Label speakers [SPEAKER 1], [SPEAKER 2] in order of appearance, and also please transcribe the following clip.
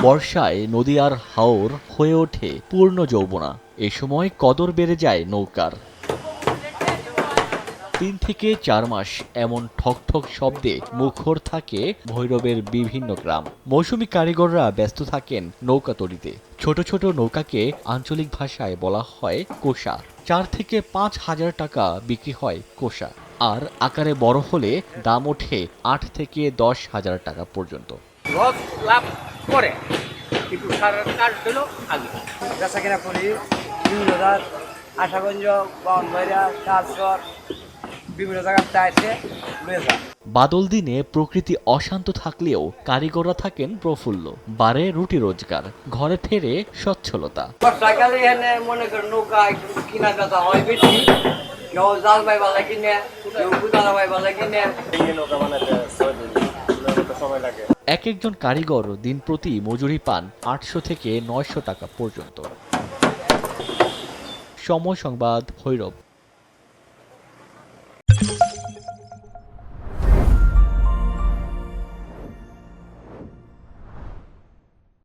[SPEAKER 1] বর্ষায় নদী আর হাওর হয়ে ওঠে পূর্ণ যৌবনা। এ সময় কদর বেড়ে যায় নৌকার। ৩ থেকে ৪ মাস এমন ঠকঠক শব্দে মুখর থাকে ভৈরবের বিভিন্ন গ্রাম। মৌসুমী কারিগররা ব্যস্ত থাকেন নৌকা তৈরিতে। ছোট ছোট নৌকাকে আঞ্চলিক ভাষায় বলা হয় কোষা। ৪ থেকে ৫ হাজার টাকা বিক্রি হয় কোষা। আর আকারে বড় হলে দাম ওঠে ৮ থেকে ১০ হাজার টাকা পর্যন্ত।
[SPEAKER 2] লস লাভ করে কিন্তু সারের কাজ দিল আগে
[SPEAKER 3] বেচা কেনা করি বিভিন্ন জায়গার আশাগঞ্জ বাউনবাড়িয়া তারপর বিভিন্ন জায়গার চাইছে লয়ে যায়।
[SPEAKER 1] বাদল দিনে প্রকৃতি অশান্ত থাকলেও কারিগররা থাকেন প্রফুল্ল। বাড়ে রুটি রোজগার, ঘরে ফেরে সচ্ছলতা।
[SPEAKER 3] বর্ষাকালে এখানে মনে করেন নৌকা একটু কিনা বেচা হয় বেশি, কেউ জাল ভাই ভালো কিনে, কেউ বুদারা ভাই ভালো কিনে। নৌকা বানাতে সময় লাগে।
[SPEAKER 1] এক একজন কারিগর দিন প্রতি মজুরি পান ৮০০ থেকে ৯০০ টাকা পর্যন্ত। সময় সংবাদ, ভৈরব।